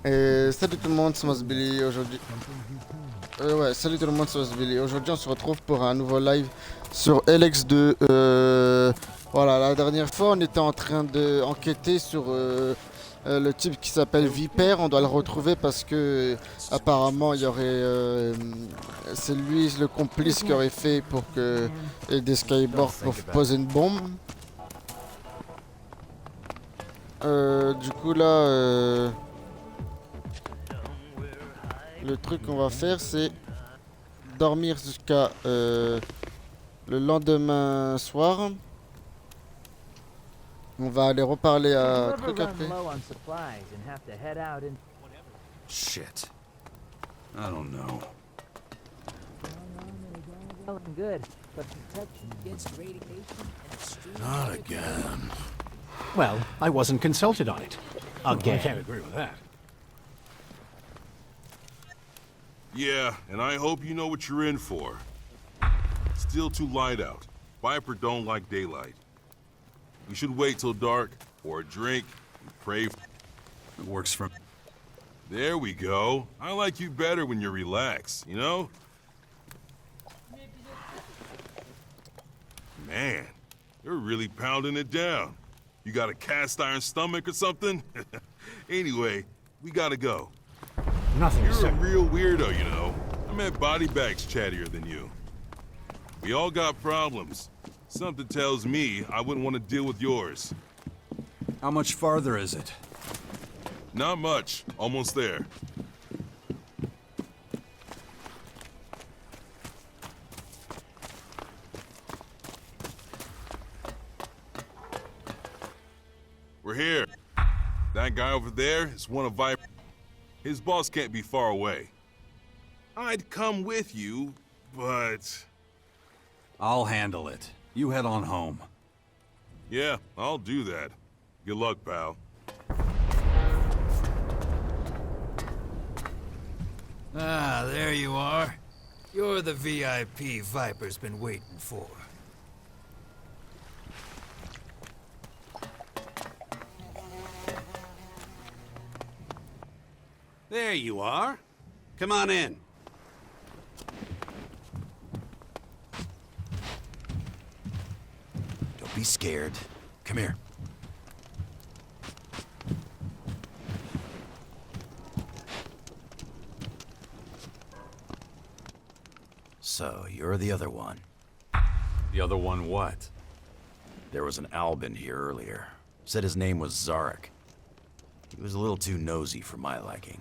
Et salut tout le monde, c'est Mosbilly aujourd'hui. Ouais, salut tout le monde, c'est Mosbilly. Aujourd'hui, on se retrouve pour un nouveau live sur Elex 2. Voilà, la dernière fois, on était en train d'enquêter sur le type qui s'appelle Viper. On doit le retrouver parce que apparemment, il y aurait, c'est lui le complice qui aurait fait pour que des skyboards pour poser une bombe. Du coup là. Le truc qu'on va faire, c'est dormir jusqu'à le lendemain soir. On va aller reparler à truc après. Shit. I don't know. Not again. Well, I wasn't consulted on it. Again. I can't agree with that. Yeah, and I hope you know what you're in for. Still too light out. Viper don't like daylight. We should wait till dark, pour a drink, and pray. It works for... There we go. I like you better when you relax, you know? Man, you're really pounding it down. You got a cast iron stomach or something? Anyway, we gotta go. Nothing to You're say. a real weirdo, you know. I met body bags chattier than you. We all got problems. Something tells me I wouldn't want to deal with yours. How much farther is it? Not much. Almost there. We're here. That guy over there is one of Viper. His boss can't be far away. I'd come with you, but... I'll handle it. You head on home. Yeah, I'll do that. Good luck, pal. Ah, there you are. You're the VIP Viper's been waiting for. There you are. Come on in. Don't be scared. Come here. So, you're the other one. The other one what? There was an Albin here earlier. Said his name was Zarek. He was a little too nosy for my liking.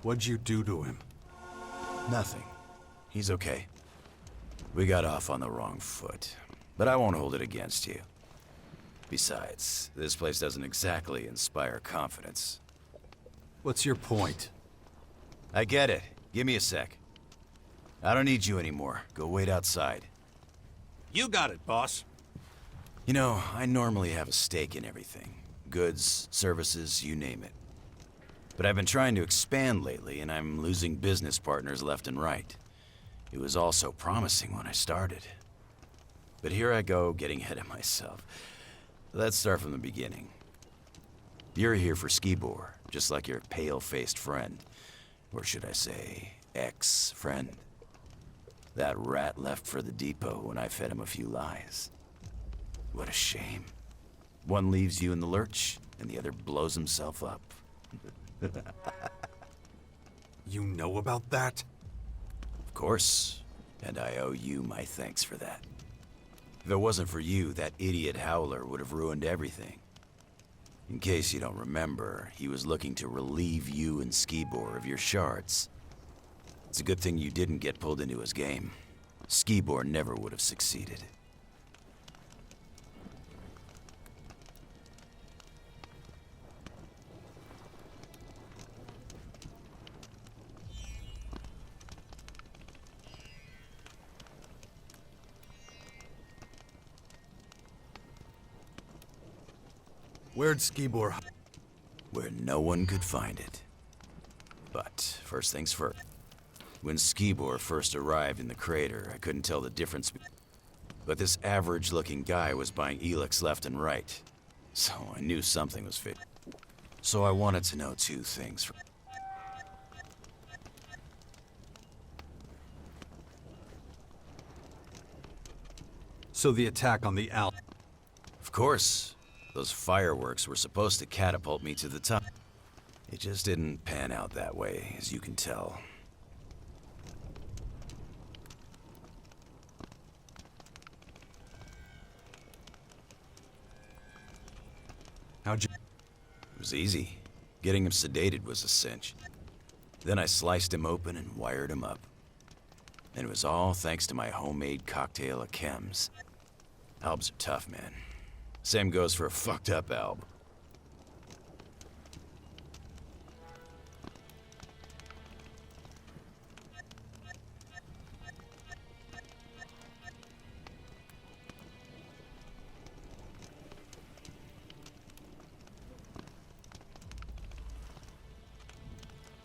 What'd you do to him? Nothing. He's okay. We got off on the wrong foot, but I won't hold it against you. Besides, this place doesn't exactly inspire confidence. What's your point? I get it. Give me a sec. I don't need you anymore. Go wait outside. You got it, boss. You know, I normally have a stake in everything. Goods, services, you name it. But I've been trying to expand lately, and I'm losing business partners left and right. It was all so promising when I started. But here I go, getting ahead of myself. Let's start from the beginning. You're here for Skibor, just like your pale-faced friend. Or should I say, ex-friend. That rat left for the depot when I fed him a few lies. What a shame. One leaves you in the lurch, and the other blows himself up. You know about that? Of course, and I owe you my thanks for that. If it wasn't for you, that idiot Howler would have ruined everything. In case you don't remember, he was looking to relieve you and Skibor of your shards. It's a good thing you didn't get pulled into his game. Skibor never would have succeeded. Where'd Skibor... Where no one could find it. But first things first. When Skibor first arrived in the crater, I couldn't tell the difference. But this average-looking guy was buying Elex left and right. So I knew something was fit. So I wanted to know two things. So the attack on the Al... Of course, those fireworks were supposed to catapult me to the top. It just didn't pan out that way, as you can tell. How'd you... It was easy. Getting him sedated was a cinch. Then I sliced him open and wired him up. And it was all thanks to my homemade cocktail of chems. Albs are tough, man. Same goes for a fucked up alb.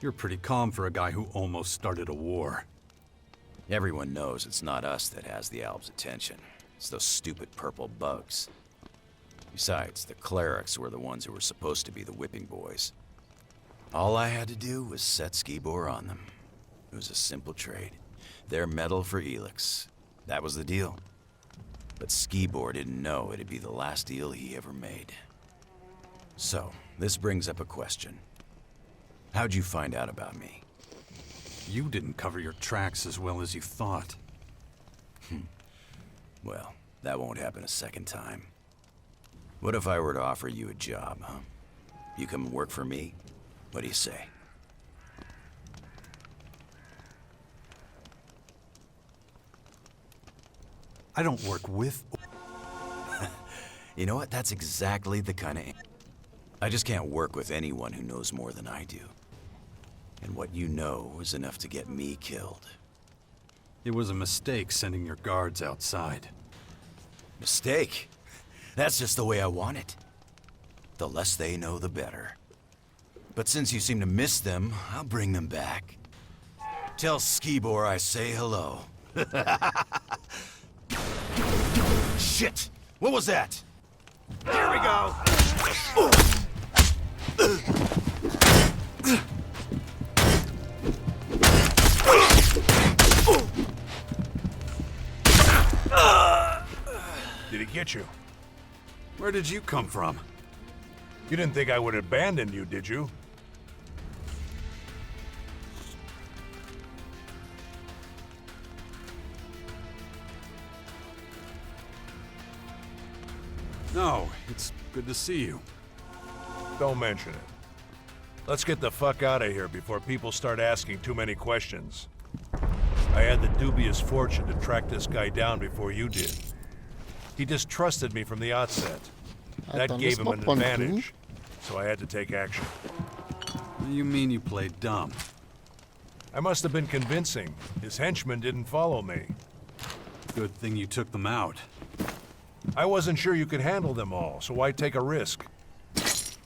You're pretty calm for a guy who almost started a war. Everyone knows it's not us that has the alb's attention. It's those stupid purple bugs. Besides, the clerics were the ones who were supposed to be the whipping boys. All I had to do was set Skibor on them. It was a simple trade. Their metal for Elex. That was the deal. But Skibor didn't know it'd be the last deal he ever made. So, this brings up a question. How'd you find out about me? You didn't cover your tracks as well as you thought. Well, that won't happen a second time. What if I were to offer you a job, huh? You come work for me? What do you say? I don't work with... You know what? That's exactly the kind of... I just can't work with anyone who knows more than I do. And what you know is enough to get me killed. It was a mistake sending your guards outside. Mistake? That's just the way I want it. The less they know, the better. But since you seem to miss them, I'll bring them back. Tell Skibor I say hello. Shit! What was that? Here we go! Did he get you? Where did you come from? You didn't think I would abandon you, did you? No, it's good to see you. Don't mention it. Let's get the fuck out of here before people start asking too many questions. I had the dubious fortune to track this guy down before you did. He distrusted me from the outset. That gave him an advantage, so I had to take action. You mean you played dumb? I must have been convincing. His henchmen didn't follow me. Good thing you took them out. I wasn't sure you could handle them all, so why take a risk?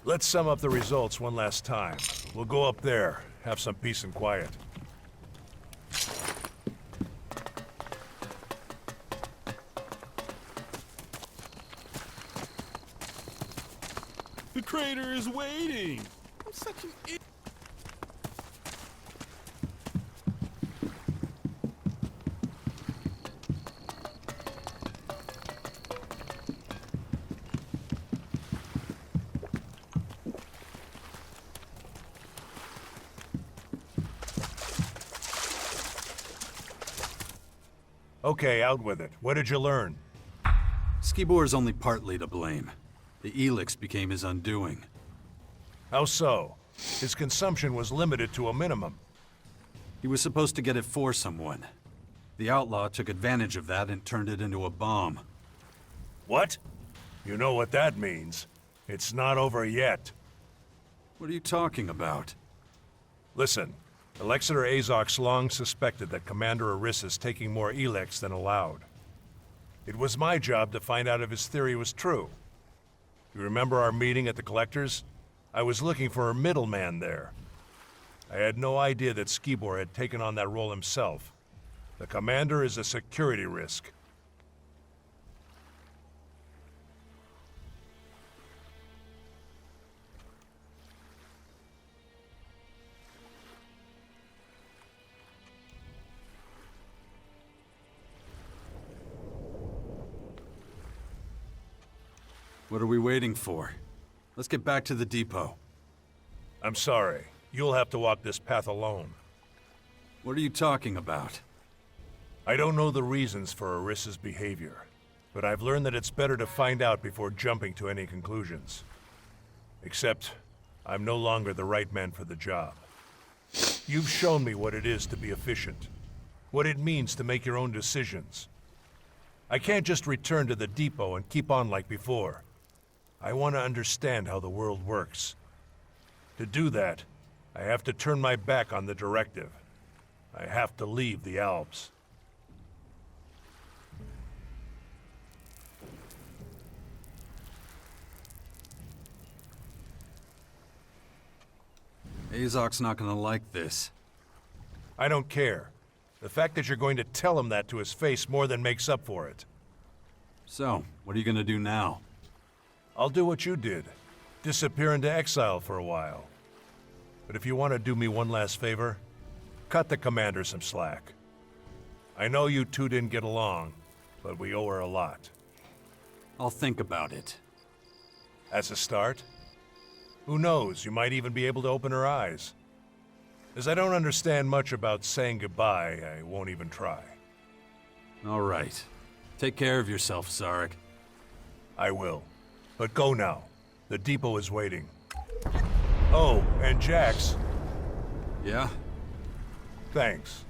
Let's sum up the results one last time. We'll go up there, have some peace and quiet. The crater is waiting. I'm such an idiot. Okay, out with it. What did you learn? Skibor is only partly to blame. The Elex became his undoing. How so? His consumption was limited to a minimum. He was supposed to get it for someone. The outlaw took advantage of that and turned it into a bomb. What? You know what that means. It's not over yet. What are you talking about? Listen, Alexander Azok's long suspected that Commander Aris is taking more Elex than allowed. It was my job to find out if his theory was true. You remember our meeting at the Collector's? I was looking for a middleman there. I had no idea that Skibor had taken on that role himself. The Commander is a security risk. What are we waiting for? Let's get back to the depot. I'm sorry. You'll have to walk this path alone. What are you talking about? I don't know the reasons for Arissa's behavior, but I've learned that it's better to find out before jumping to any conclusions. Except, I'm no longer the right man for the job. You've shown me what it is to be efficient, what it means to make your own decisions. I can't just return to the depot and keep on like before. I want to understand how the world works. To do that, I have to turn my back on the directive. I have to leave the Alps. Azok's not gonna like this. I don't care. The fact that you're going to tell him that to his face more than makes up for it. So, what are you gonna do now? I'll do what you did. Disappear into exile for a while. But if you want to do me one last favor, cut the commander some slack. I know you two didn't get along, but we owe her a lot. I'll think about it. As a start? Who knows, you might even be able to open her eyes. As I don't understand much about saying goodbye, I won't even try. All right. Take care of yourself, Zarek. I will. But go now. The depot is waiting. Oh, and Jax, Yeah? thanks.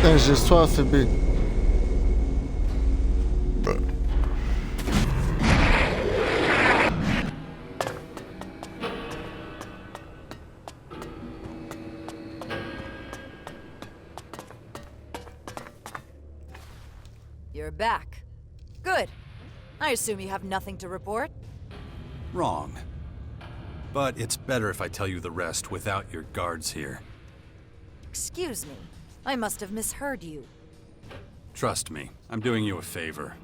Putain, j'ai soif, bébé. You're back. Good. I assume you have nothing to report? Wrong. But it's better if I tell you the rest without your guards here. Excuse me. I must have misheard you. Trust me, I'm doing you a favor.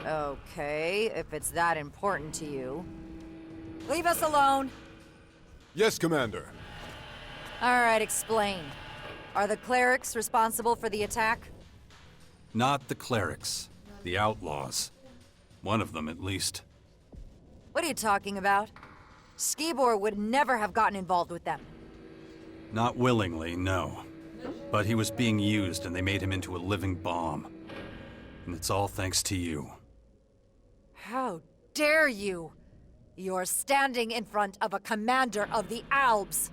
Okay, if it's that important to you. Leave us alone! Yes, Commander. Alright, explain. Are the clerics responsible for the attack? Not the clerics. The outlaws. One of them, at least. What are you talking about? Skibor would never have gotten involved with them. Not willingly, no. But he was being used and they made him into a living bomb. And it's all thanks to you. How dare you! You're standing in front of a commander of the Albs!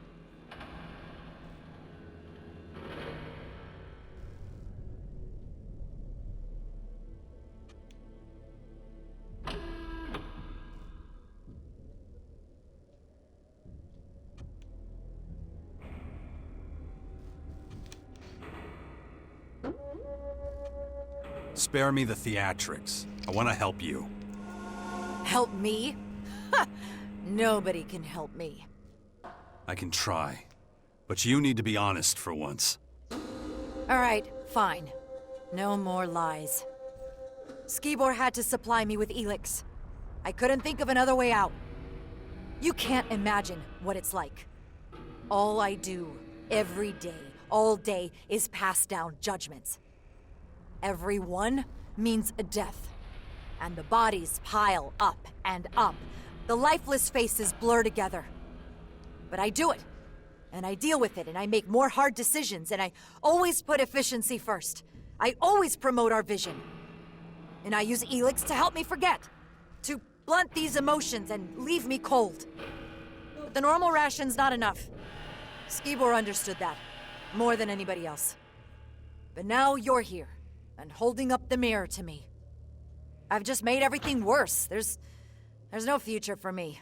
Spare me the theatrics. I want to help you. Help me? Ha! Nobody can help me. I can try. But you need to be honest for once. Alright, fine. No more lies. Skibor had to supply me with Elex. I couldn't think of another way out. You can't imagine what it's like. All I do, every day, all day, is pass down judgments. Every one means a death. And the bodies pile up and up. The lifeless faces blur together. But I do it. And I deal with it, and I make more hard decisions, and I always put efficiency first. I always promote our vision. And I use Elex to help me forget. To blunt these emotions and leave me cold. But the normal ration's not enough. Skibor understood that. More than anybody else. But now you're here. And holding up the mirror to me. I've just made everything worse. There's no future for me.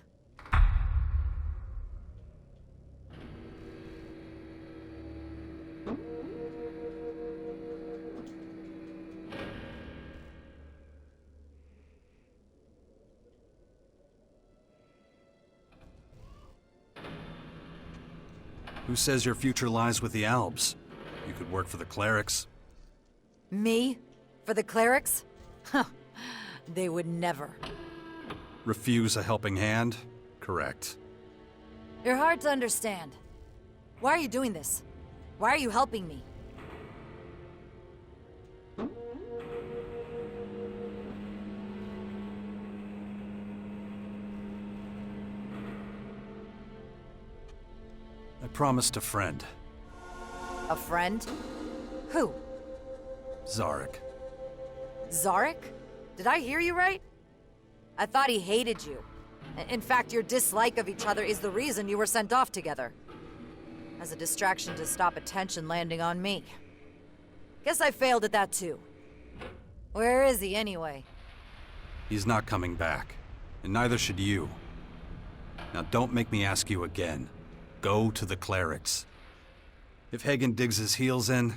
Who says your future lies with the Albs? You could work for the clerics. Me? For the clerics? Huh. They would never. Refuse a helping hand? Correct. You're hard to understand. Why are you doing this? Why are you helping me? I promised a friend. A friend? Who? Zarek. Zarek? Did I hear you right? I thought he hated you. In fact, your dislike of each other is the reason you were sent off together. As a distraction to stop attention landing on me. Guess I failed at that too. Where is he anyway? He's not coming back. And neither should you. Now don't make me ask you again. Go to the clerics. If Hagen digs his heels in,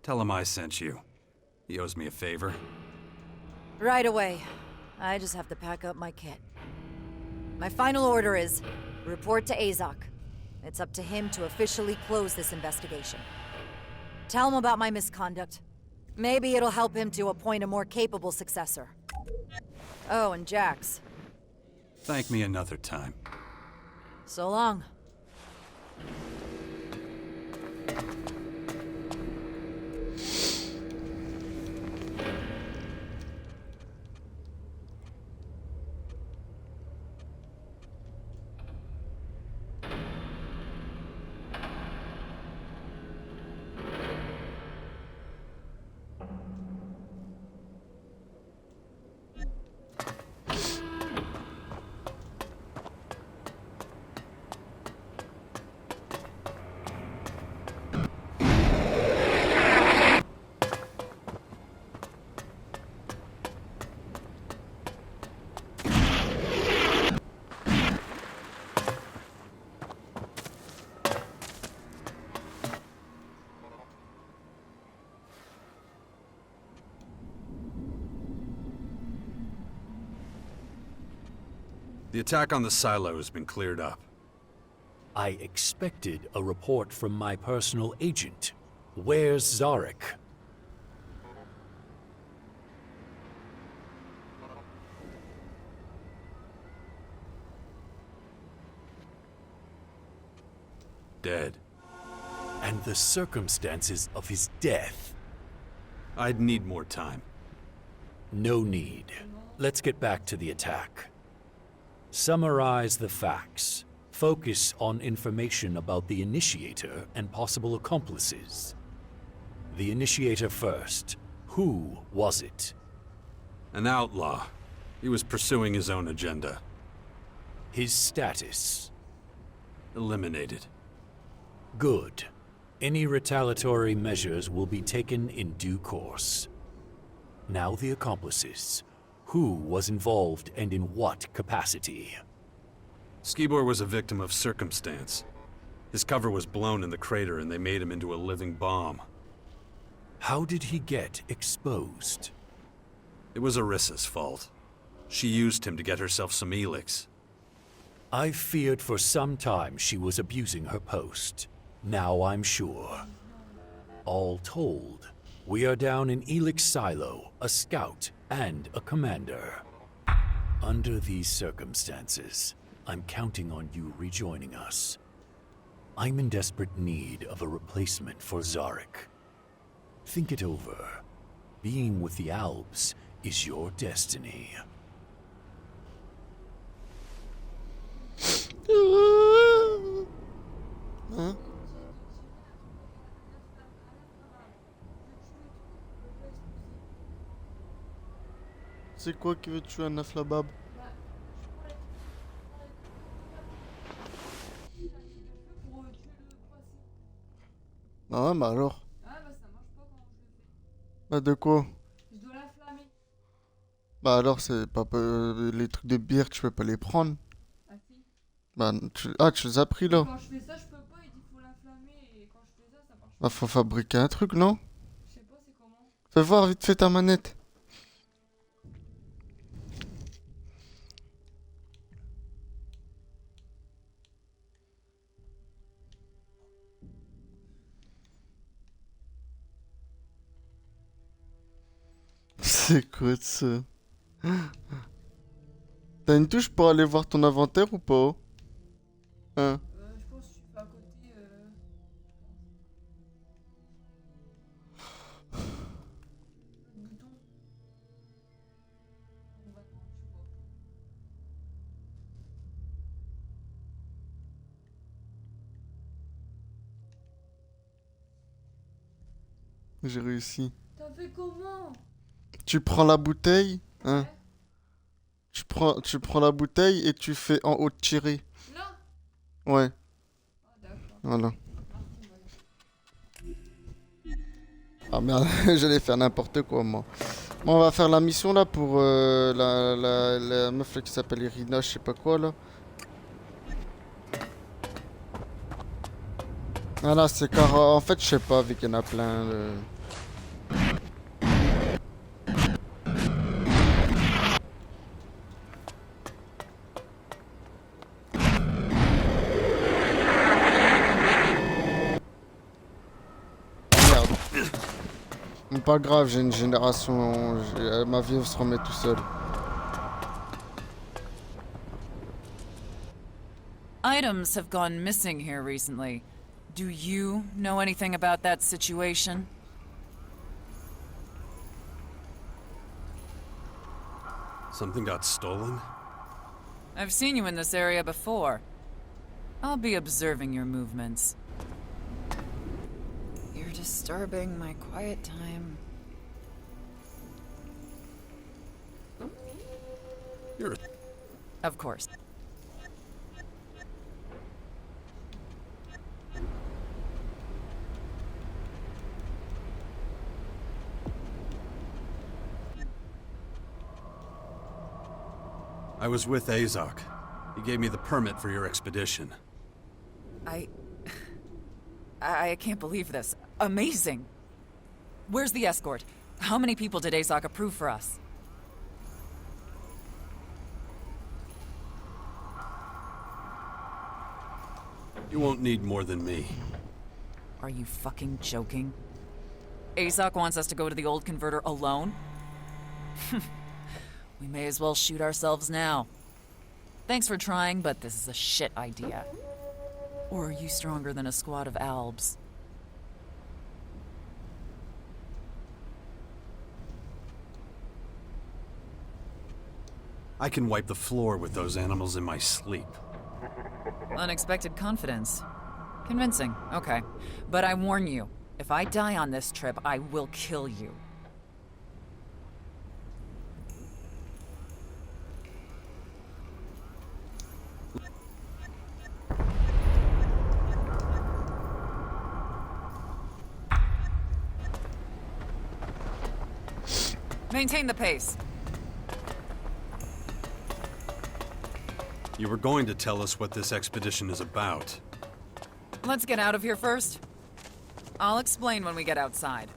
tell him I sent you. He owes me a favor. Right away. I just have to pack up my kit. My final order is, report to Azok. It's up to him to officially close this investigation. Tell him about my misconduct. Maybe it'll help him to appoint a more capable successor. Oh, and Jax. Thank me another time. So long. The attack on the silo has been cleared up. I expected a report from my personal agent. Where's Zarek? dead. And the circumstances of his death. I'd need more time. No need. Let's get back to the attack. Summarize the facts. Focus on information about the initiator and possible accomplices. The initiator first. Who was it? An outlaw. He was pursuing his own agenda. His status. Eliminated. Good. Any retaliatory measures will be taken in due course. Now the accomplices. Who was involved and in what capacity? Skibor was a victim of circumstance. His cover was blown in the crater and they made him into a living bomb. How did he get exposed? It was Arissa's fault. She used him to get herself some Elex. I feared for some time she was abusing her post. Now I'm sure. All told, we are down in Elex Silo, a scout, and a commander. Under these circumstances, I'm counting on you rejoining us. I'm in desperate need of a replacement for Zarek. Think it over. Being with the Albs is your destiny. Hein? C'est quoi qui veut tuer un afflabab? Ah ouais, bah alors. Ah bah ça marche pas quand je le fais. Bah de quoi? Je dois l'enflammer. Bah alors c'est pas les trucs de bière, tu peux pas les prendre. Ah si. Bah tu les as pris là. Quand je fais ça, je peux pas, il dit faut l'enflammer et quand je fais ça, ça marche pas. Bah faut fabriquer un truc, non? Je sais pas c'est comment. Fais voir vite fait ta manette. C'est quoi ça? T'as une touche pour aller voir ton inventaire ou pas? Hein? Je pense que tu fais à côté. Le bouton. On va attendre, tu vois. J'ai réussi. T'as fait comment? Tu prends la bouteille, hein? Ouais. Tu prends la bouteille et tu fais en haut de tirer. Là? Ouais, Ah d'accord. voilà. Ah merde, j'allais faire n'importe quoi moi. Bon, on va faire la mission là pour la meuf là qui s'appelle Irina, je sais pas quoi là. Ah là, c'est car en fait, je sais pas, vu qu'il y en a plein. Mais pas grave, j'ai une génération, ma vie se remet tout seul. Items have gone missing here recently. Do you know anything about that situation? Something got stolen? I've seen you in this area before. I'll be observing your movements. You're disturbing my quiet time. You're a... Of course. I was with Azok. He gave me the permit for your expedition. I can't believe this. Amazing! Where's the escort? How many people did Azok approve for us? You won't need more than me. Are you fucking joking? Azok wants us to go to the old converter alone? We may as well shoot ourselves now. Thanks for trying, but this is a shit idea. Or are you stronger than a squad of albs? I can wipe the floor with those animals in my sleep. Unexpected confidence. Convincing, okay. But I warn you, if I die on this trip, I will kill you. Maintain the pace. You were going to tell us what this expedition is about. Let's get out of here first. I'll explain when we get outside.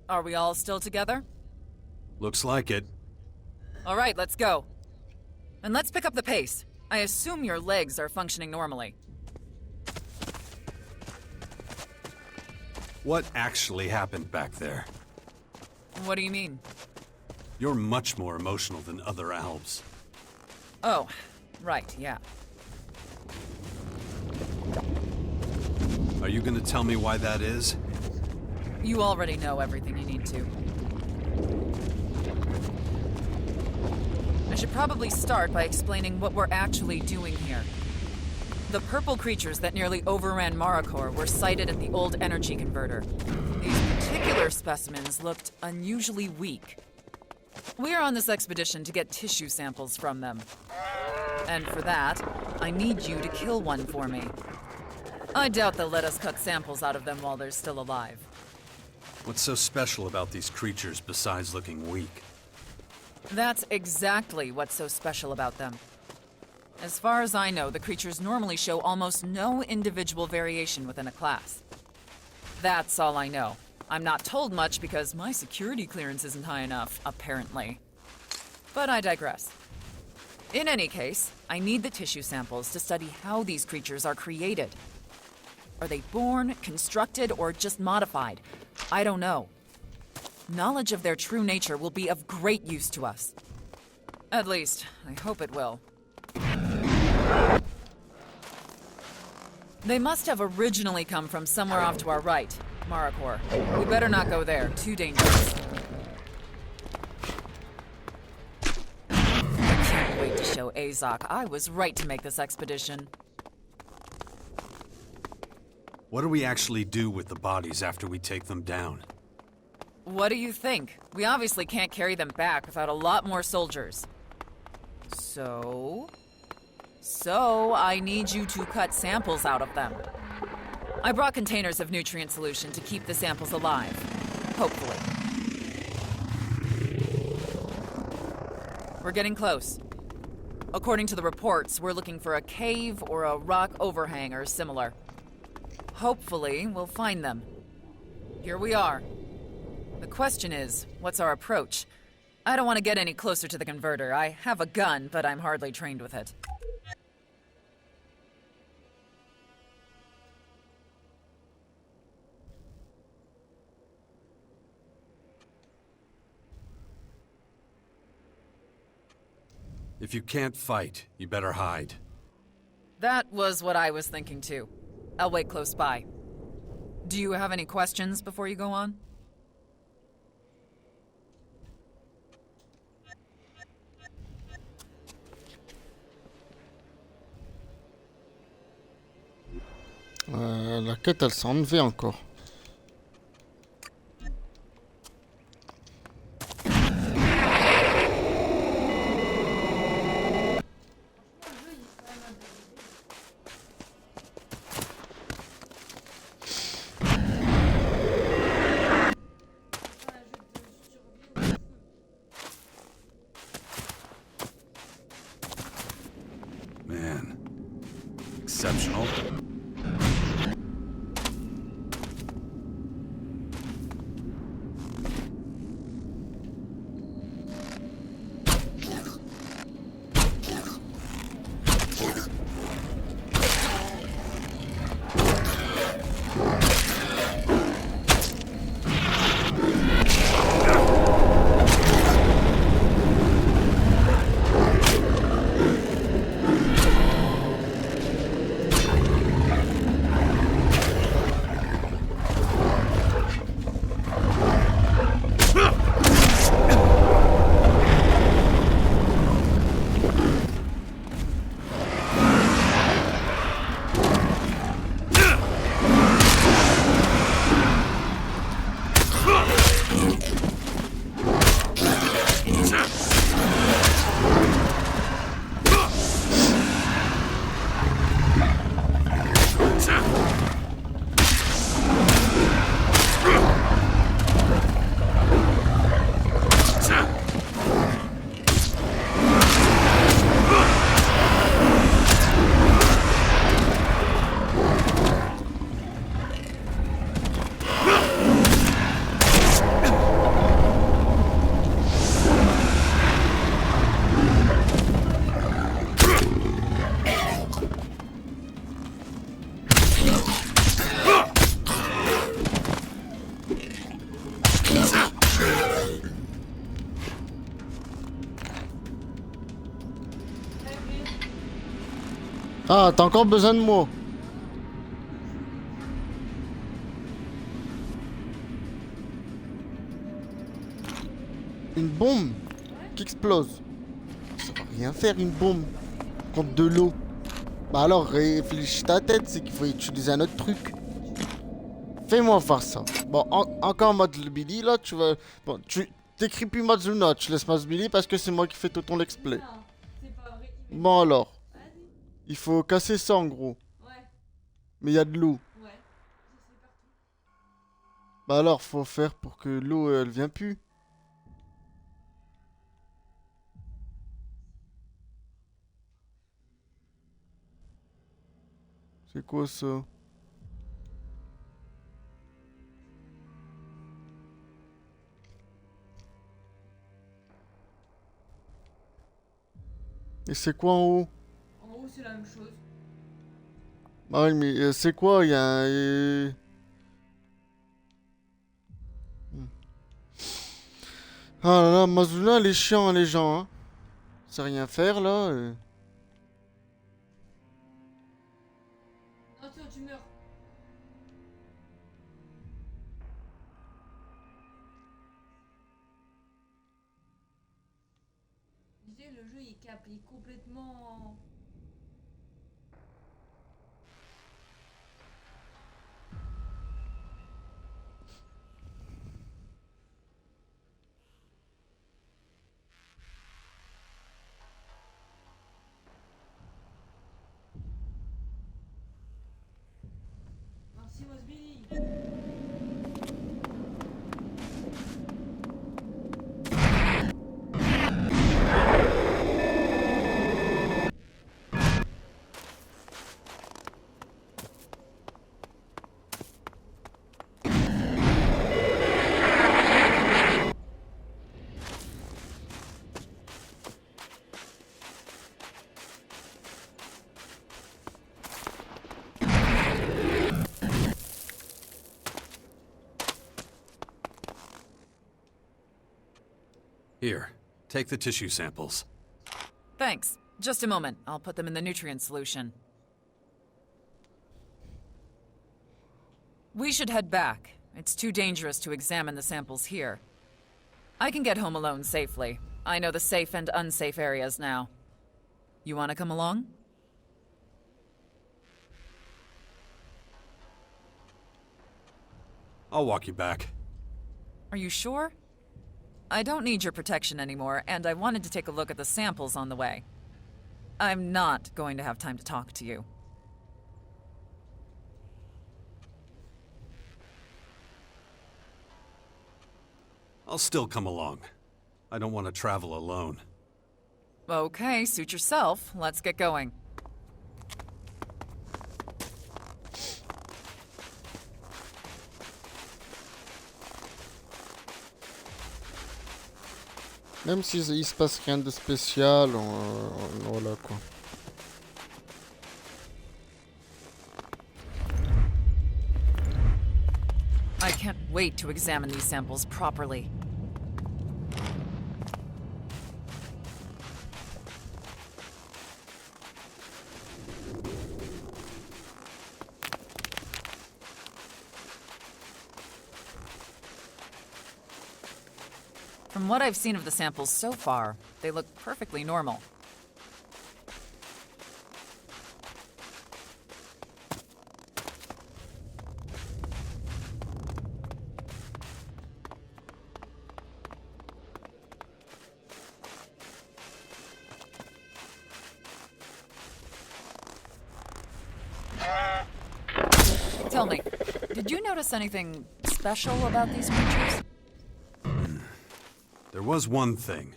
Are we all still together? Looks like it. All right, let's go. And let's pick up the pace. I assume your legs are functioning normally. What actually happened back there? What do you mean? You're much more emotional than other albs. Oh, right, yeah. Are you gonna tell me why that is? You already know everything you need to. I should probably start by explaining what we're actually doing here. The purple creatures that nearly overran Maricor were sighted at the old energy converter. These particular specimens looked unusually weak. We're on this expedition to get tissue samples from them. And for that, I need you to kill one for me. I doubt they'll let us cut samples out of them while they're still alive. What's so special about these creatures besides looking weak? That's exactly what's so special about them. As far as I know, the creatures normally show almost no individual variation within a class. That's all I know. I'm not told much because my security clearance isn't high enough, apparently. But I digress. In any case, I need the tissue samples to study how these creatures are created. Are they born, constructed, or just modified? I don't know. Knowledge of their true nature will be of great use to us. At least, I hope it will. They must have originally come from somewhere off to our right, Maricor. We better not go there. Too dangerous. I can't wait to show Azok I was right to make this expedition. What do we actually do with the bodies after we take them down? What do you think? We obviously can't carry them back without a lot more soldiers. So I need you to cut samples out of them. I brought containers of nutrient solution to keep the samples alive. Hopefully. We're getting close. According to the reports, we're looking for a cave or a rock overhang or similar. Hopefully, we'll find them. Here we are. The question is, what's our approach? I don't want to get any closer to the converter. I have a gun, but I'm hardly trained with it. If you can't fight, you better hide. That was what I was thinking too. I'll wait close by. Do you have any questions before you go on? La quête, elle s'est enlevée encore. Man, exceptional. Ah, t'as encore besoin de moi. Une bombe qui explose. Ça va rien faire une bombe contre de l'eau. Bah alors réfléchis ta tête, c'est qu'il faut utiliser un autre truc. Fais-moi faire ça. Bon, encore mode Billy là, tu vas... Bon, tu t'écris plus Mazuna, tu laisses Billy parce que c'est moi qui fais tout ton l'explay. Non, c'est pas vrai. Bon alors, Vas-y. il faut casser ça en gros. Ouais, Mais il y a de l'eau. ouais. Je sais partout. Bah alors, faut faire pour que l'eau elle vient plus. C'est quoi ça? Et c'est quoi en haut? En haut, c'est la même chose. Ah oui, mais c'est quoi? Il y a un... Ah là là, Mazuna, elle est chiant, les gens, hein. C'est rien faire, là. Attention, tu meurs. Tu sais, le jeu, il capte, il est complètement... Merci, Mosby. Here, take the tissue samples. Thanks. Just a moment. I'll put them in the nutrient solution. We should head back. It's too dangerous to examine the samples here. I can get home alone safely. I know the safe and unsafe areas now. You want to come along? I'll walk you back. Are you sure? I don't need your protection anymore, and I wanted to take a look at the samples on the way. I'm not going to have time to talk to you. I'll still come along. I don't want to travel alone. Okay, suit yourself. Let's get going. Même si il se passe rien de spécial, voilà quoi. I can't wait to examine these samples properly. From what I've seen of the samples so far, they look perfectly normal. Tell me, did you notice anything special about these creatures? There was one thing.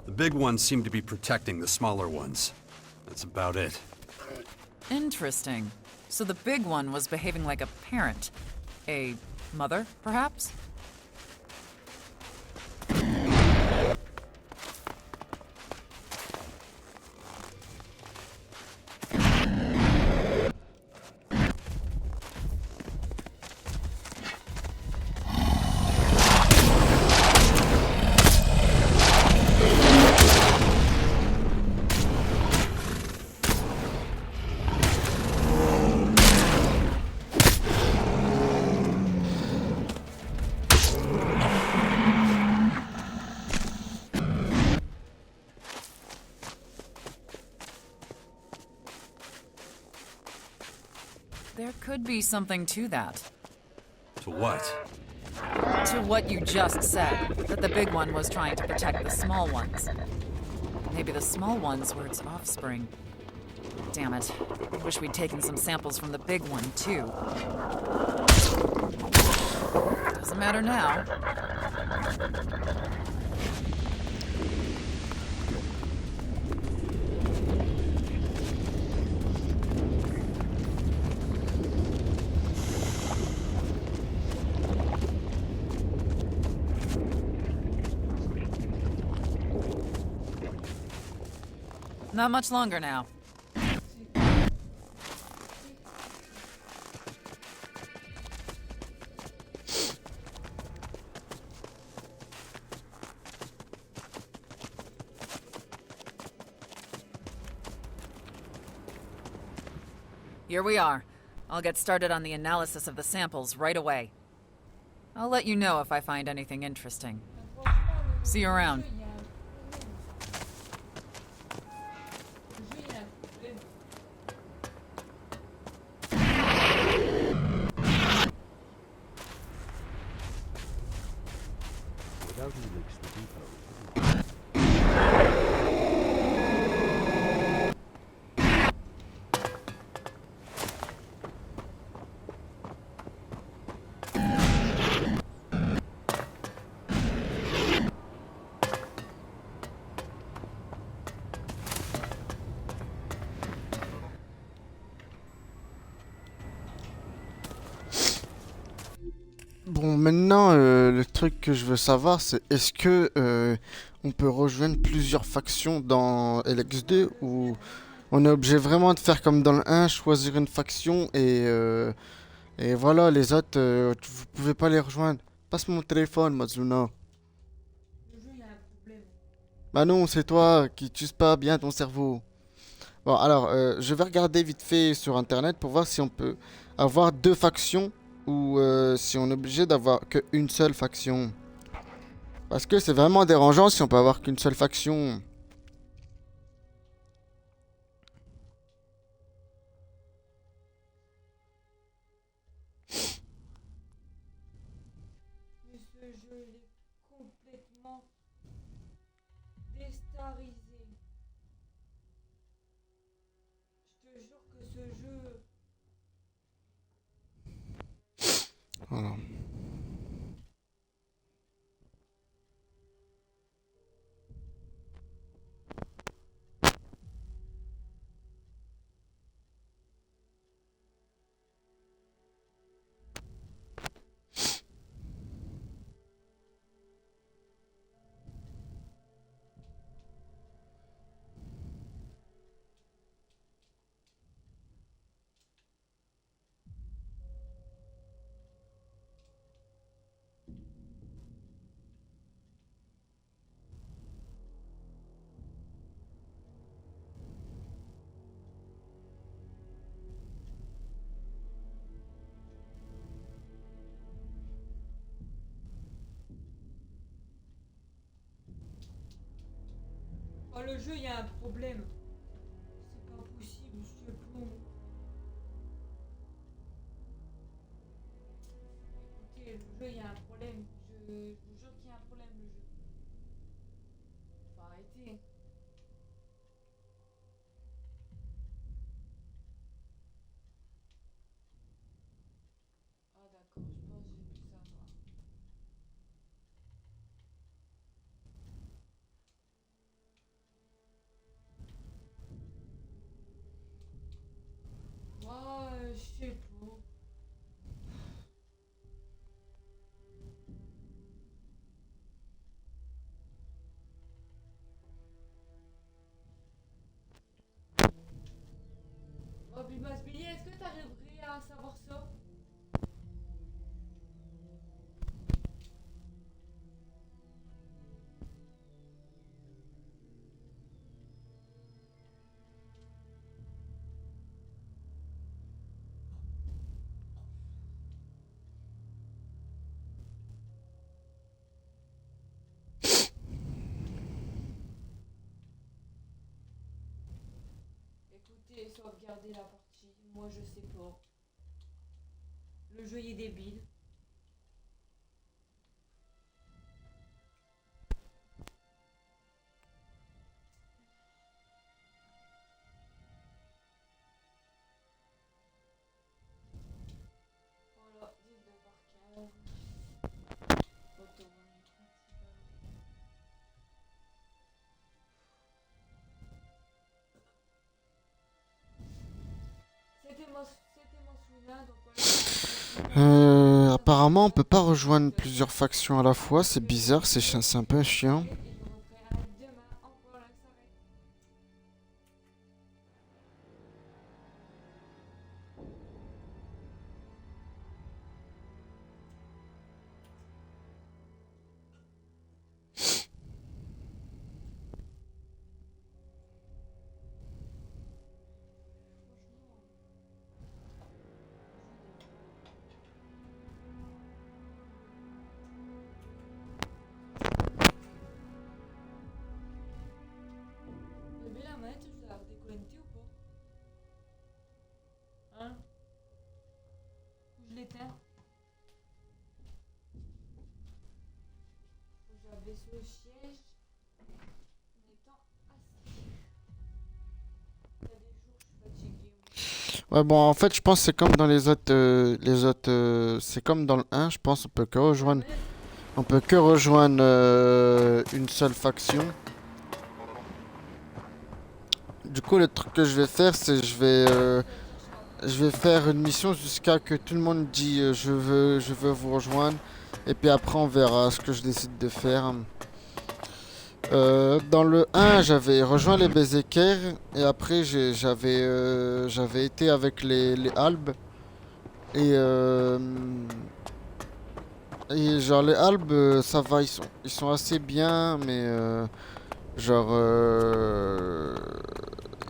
The big ones seem to be protecting the smaller ones. That's about it. Interesting. So the big one was behaving like a parent. A mother, perhaps? there could be something to that. To what? To what you just said, that the big one was trying to protect the small ones. Maybe the small ones were its offspring. Damn it. I wish we'd taken some samples from the big one, too. Doesn't matter now. Not much longer now. Here we are. I'll get started on the analysis of the samples right away. I'll let you know if I find anything interesting. See you around. Without Elex, the depot. Bon, maintenant, le truc que je veux savoir, c'est est-ce que on peut rejoindre plusieurs factions dans Elex 2 ou on est obligé vraiment de faire comme dans le 1, choisir une faction et voilà, les autres, vous pouvez pas les rejoindre. Passe mon téléphone, Mazuna. Le jeu, il y a un problème. Bah non, c'est toi qui n'utilises pas bien ton cerveau. Bon, alors, je vais regarder vite fait sur internet pour voir si on peut avoir deux factions ou si on est obligé d'avoir qu'une seule faction. Parce que c'est vraiment dérangeant si on peut avoir qu'une seule faction. Mais ce jeu, il est complètement déstarisé. Je te jure que ce jeu... Voilà. Oh, le jeu, il y a un problème. C'est pas possible, ce plomb. Écoutez, le jeu, il y a un problème. Je vous jure qu'il y a un problème, le jeu. Faut arrêter. Ah d'accord, je pense que j'ai pu savoir. Ouais, je sais pas. Oh, Bimas Billy, est-ce que t'arriverais à savoir ça? Écoutez, sauvegarder la partie. Moi, je sais pas. Le jeu il est débile. Voilà, 19h15. Autonomie principale. C'était mon souvenir, donc voilà. Apparemment, on peut pas rejoindre plusieurs factions à la fois. C'est bizarre, c'est un peu chiant. Demain, encore la soirée. Mais la manette, je l'ai déconnectée ou pas? Hein? Ou je l'éteins? J'avais sur le siège en étant assis. Il y a des jours, je suis fatiguée. Ouais, bon, en fait, je pense que c'est comme dans c'est comme dans le 1, je pense, on peut que rejoindre une seule faction. Du coup, le truc que je vais faire, c'est je vais faire une mission jusqu'à que tout le monde dit je veux vous rejoindre. Et puis après, on verra ce que je décide de faire. Dans le 1, j'avais rejoint les Berserkers et après j'avais été avec les Albes et genre les Albes ça va, ils sont assez bien mais genre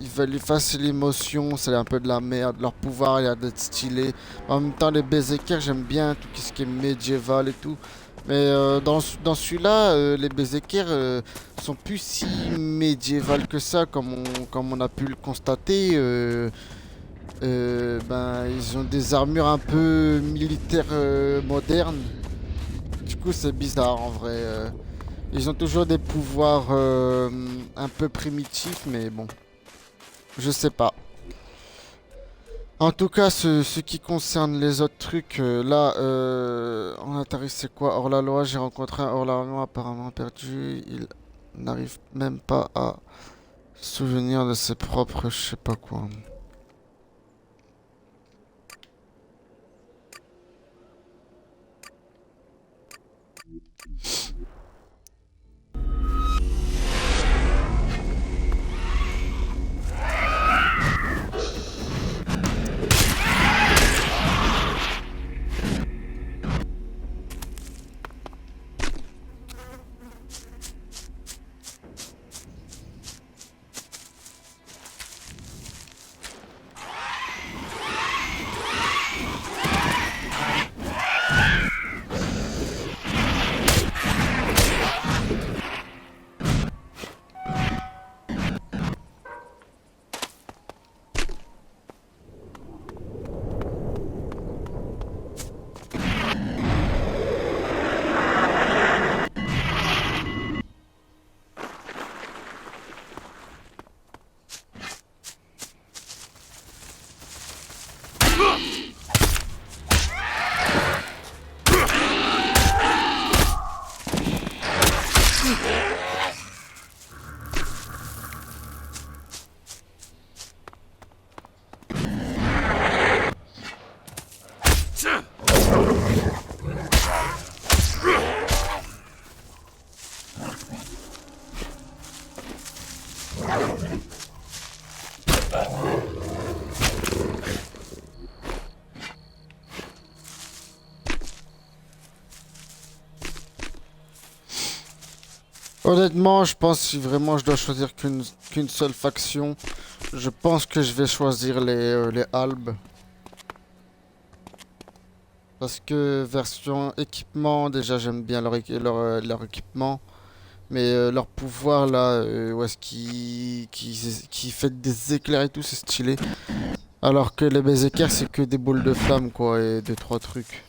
ils veulent effacer l'émotion, c'est un peu de la merde, leur pouvoir il a d'être stylé. En même temps les Berserkers j'aime bien tout ce qui est médiéval et tout. Mais dans celui-là, les Berserkers sont plus si médiéval que ça, comme on a pu le constater. Ben, ils ont des armures un peu militaires modernes. Du coup, c'est bizarre en vrai. Ils ont toujours des pouvoirs un peu primitifs, mais bon, je sais pas. En tout cas, ce qui concerne les autres trucs, là, on atterrit, c'est quoi? Hors la loi, j'ai rencontré un hors la loi apparemment perdu. Il n'arrive même pas à se souvenir de ses propres, je sais pas quoi. Honnêtement, je pense que si vraiment je dois choisir qu'une seule faction, je pense que je vais choisir les Albes. Parce que version équipement, déjà j'aime bien leur équipement. Mais leur pouvoir là, où est-ce qui fait des éclairs et tout, c'est stylé. Alors que les berserkers c'est que des boules de flamme quoi et deux trois trucs.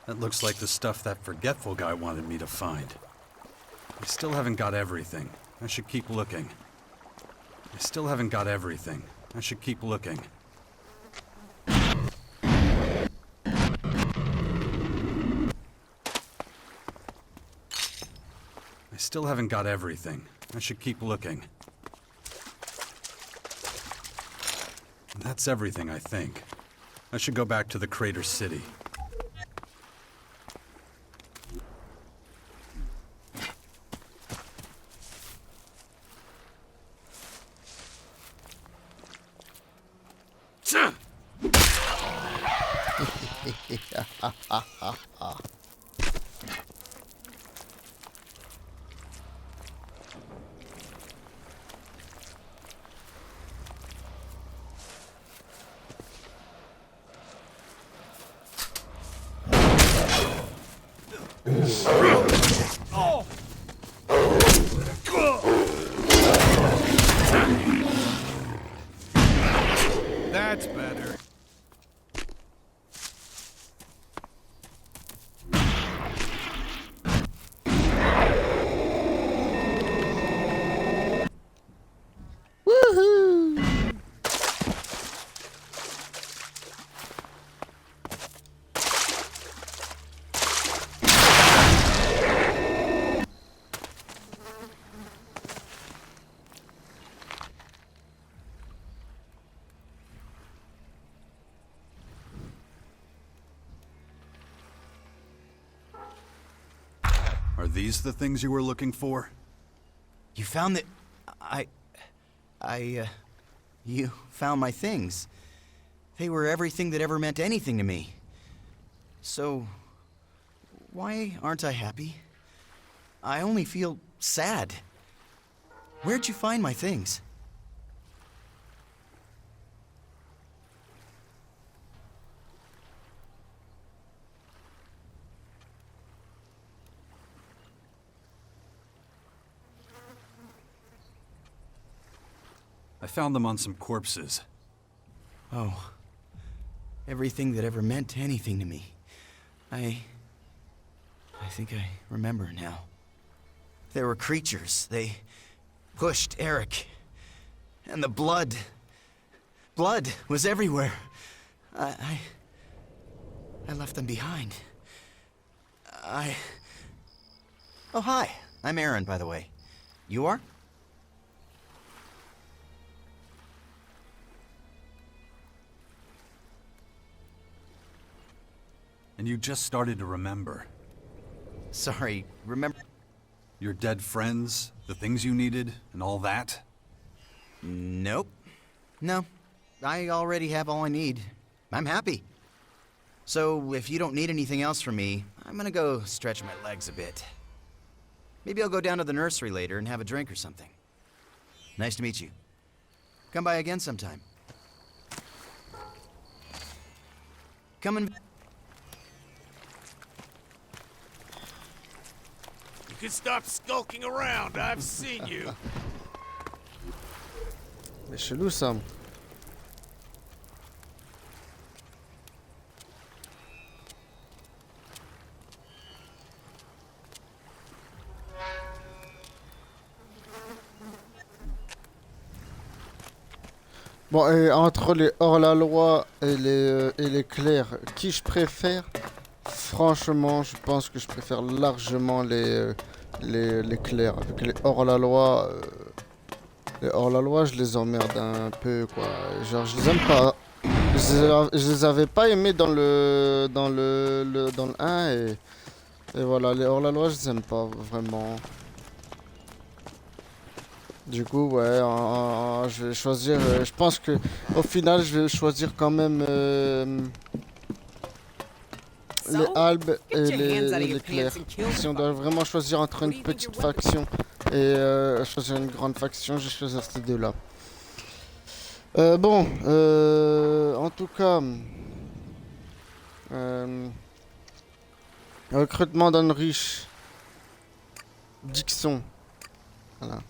That looks like the stuff that forgetful guy wanted me to find. I still haven't got everything. I should keep looking. I still haven't got everything. I should keep looking. I still haven't got everything. I should keep looking. That's everything, I think. I should go back to the Crater City. That's better. Are these the things you were looking for? You found the... You found my things. They were everything that ever meant anything to me. So... why aren't I happy? I only feel sad. Where'd you find my things? I found them on some corpses. Oh. Everything that ever meant anything to me. I think I remember now. There were creatures. They pushed Eric. And the blood... blood was everywhere. I left them behind. Oh, hi. I'm Aaron, by the way. You are? And you just started to remember. Sorry, remember... Your dead friends, the things you needed, and all that? Nope. No. I already have all I need. I'm happy. So, if you don't need anything else from me, I'm gonna go stretch my legs a bit. Maybe I'll go down to the nursery later and have a drink or something. Nice to meet you. Come by again sometime. Come and... You can stop skulking around. I've seen you. Mais chelou ça. Bon, et entre les hors-la-loi et les clercs, qui je préfère? Franchement, je pense que je préfère largement les clercs. Avec les hors-la-loi, je les emmerde un peu, quoi. Genre, je les aime pas. Je les avais pas aimés dans le 1 et voilà, les hors-la-loi, je les aime pas vraiment. Du coup, ouais, je vais choisir. Je pense que au final, je vais choisir quand même les albes et les clercs. Si on doit vraiment choisir entre une petite faction et choisir une grande faction, je vais choisir ces deux-là. Bon, en tout cas, euh, recrutement d'Heinrich Dixon. Voilà.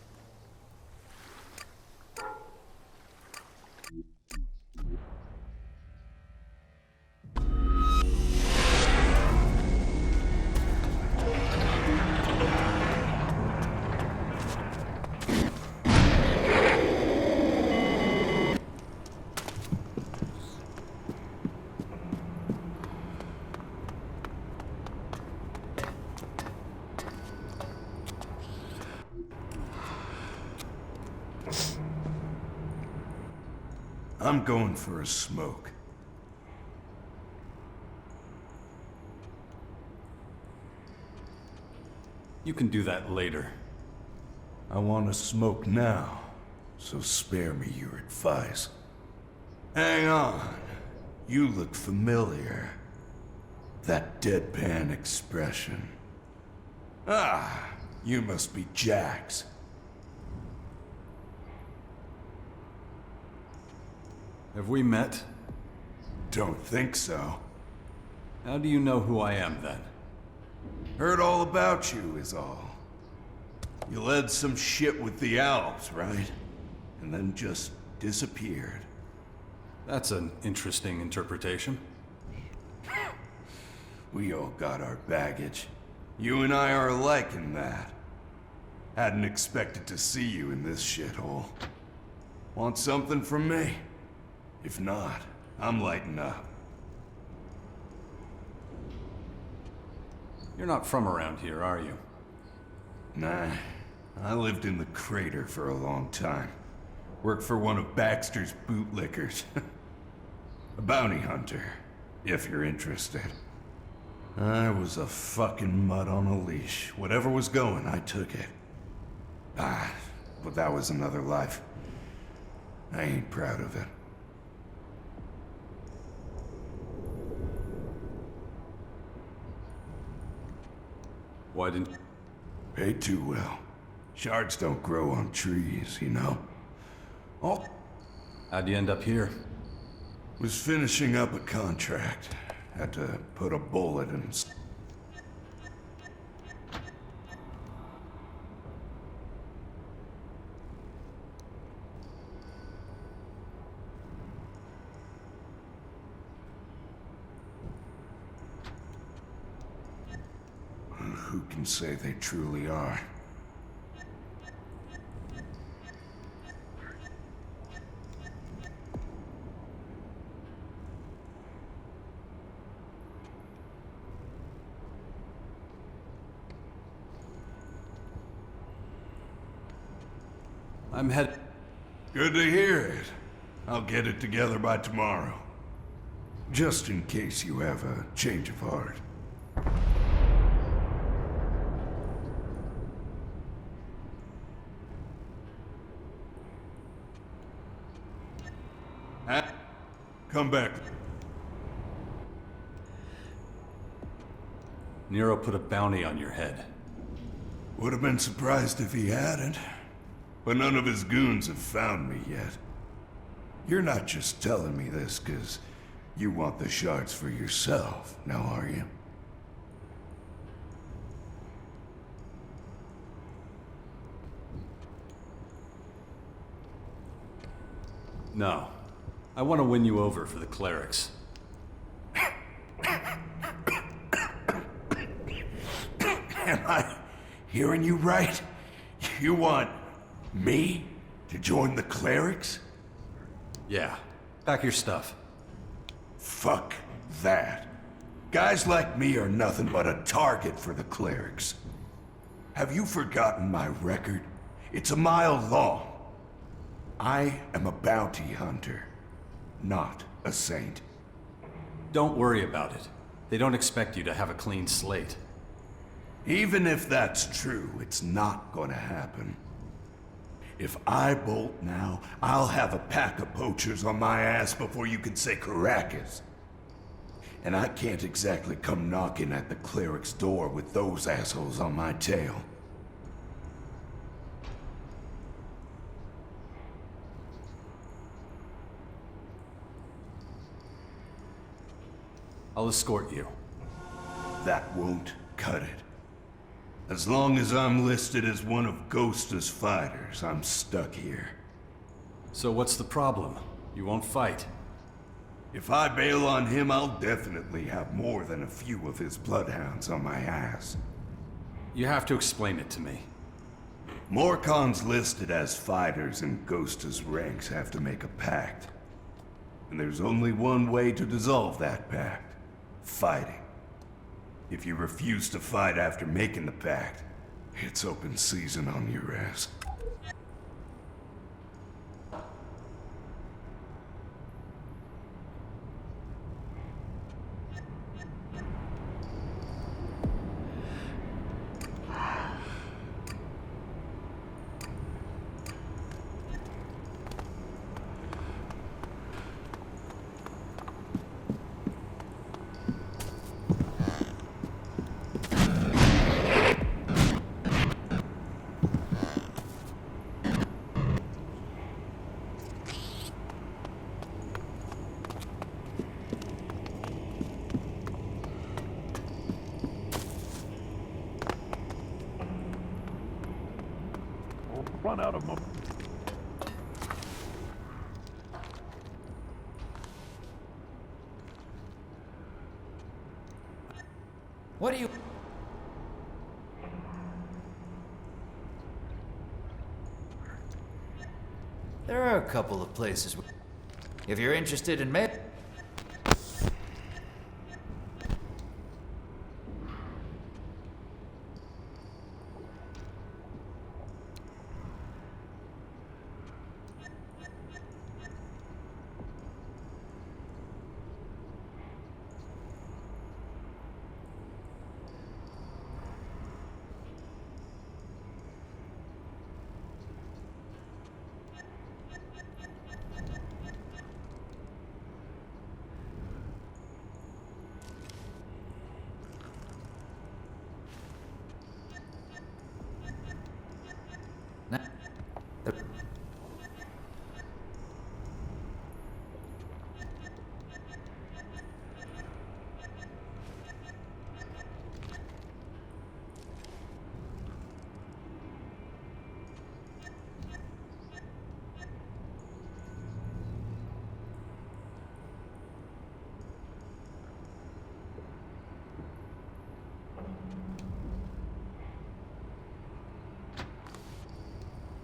I'm going for a smoke. You can do that later. I want to smoke now, so spare me your advice. Hang on. You look familiar. That deadpan expression. Ah, you must be Jax. Have we met? Don't think so. How do you know who I am, then? Heard all about you, is all. You led some shit with the Alps, right? And then just disappeared. That's an interesting interpretation. We all got our baggage. You and I are alike in that. Hadn't expected to see you in this shithole. Want something from me? If not, I'm lighting up. You're not from around here, are you? Nah, I lived in the crater for a long time. Worked for one of Baxter's bootlickers. A bounty hunter, if you're interested. I was a fucking mutt on a leash. Whatever was going, I took it. Ah, but that was another life. I ain't proud of it. Why didn't... Paid too well. Shards don't grow on trees, you know? Oh, How'd you end up here? was finishing up a contract. Had to put a bullet in... Who can say they truly are? I'm head... Good to hear it. I'll get it together by tomorrow. Just in case you have a change of heart. Come back. Nero put a bounty on your head. Would have been surprised if he hadn't. But none of his goons have found me yet. You're not just telling me this because you want the shards for yourself, now are you? No. I want to win you over for the clerics. Am I hearing you right? You want me to join the clerics? Yeah. Pack your stuff. Fuck that. Guys like me are nothing but a target for the clerics. Have you forgotten my record? It's a mile long. I am a bounty hunter, not a saint. Don't worry about it. They don't expect you to have a clean slate. Even if that's true, it's not gonna happen. If I bolt now, I'll have a pack of poachers on my ass before you can say Caracas. And I can't exactly come knocking at the cleric's door with those assholes on my tail. I'll escort you. That won't cut it. As long as I'm listed as one of Ghosta's fighters, I'm stuck here. So what's the problem? You won't fight. If I bail on him, I'll definitely have more than a few of his bloodhounds on my ass. You have to explain it to me. Morcon's listed as fighters and Ghosta's ranks have to make a pact. And there's only one way to dissolve that pact. Fighting. If you refuse to fight after making the pact, it's open season on your ass. Run out of momentum. What do you... There are a couple of places if you're interested in me.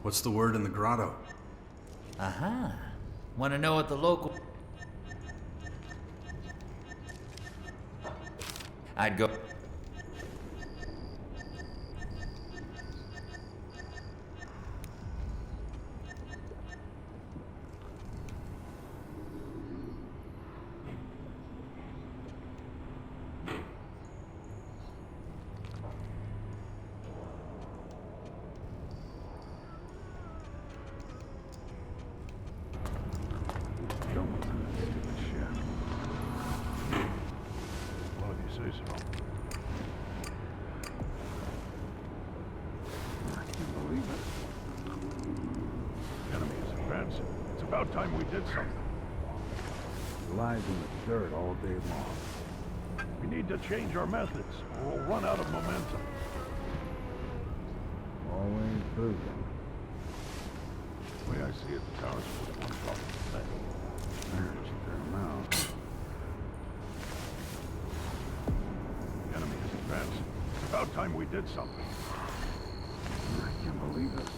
What's the word in the grotto? Aha. Want to know what the local... I'd go... It's about time we did something. It lies in the dirt all day long. We need to change our methods, or we'll run out of momentum. Always losing. The way I see it, the tower's full of one fucking thing. There's their mouth. The enemy is advancing. It's about time we did something. I can't believe it.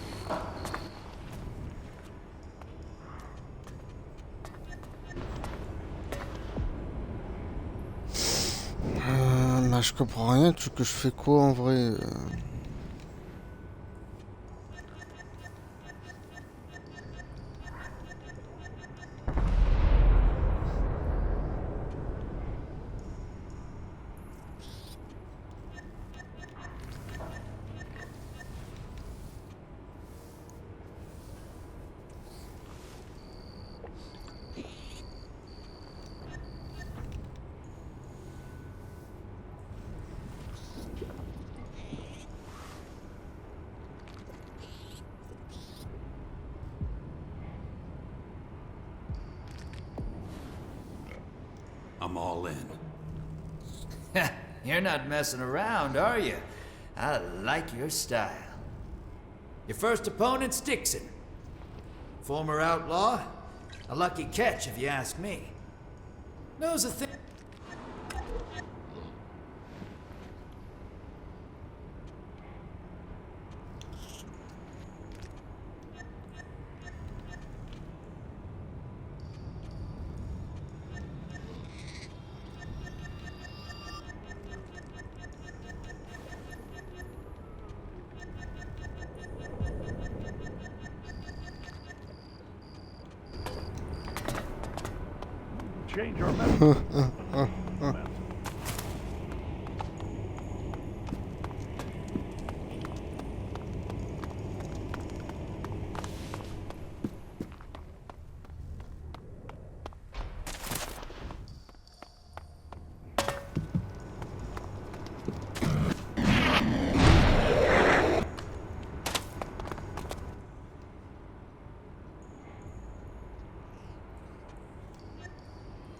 Là, je comprends rien. Tu veux que je fais quoi en vrai I'm all in. You're not messing around, are you? I like your style. Your first opponent's Dixon. Former outlaw. A lucky catch, if you ask me. Knows a thing. Change our method.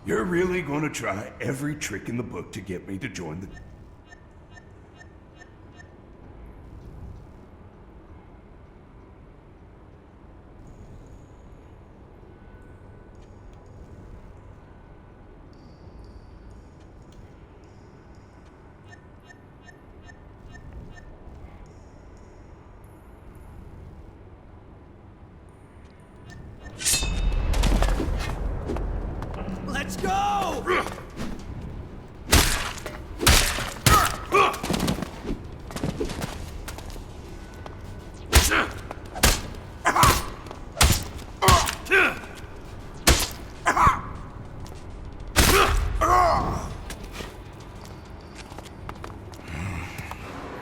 You're really gonna try every trick in the book to get me to join the... Let's go!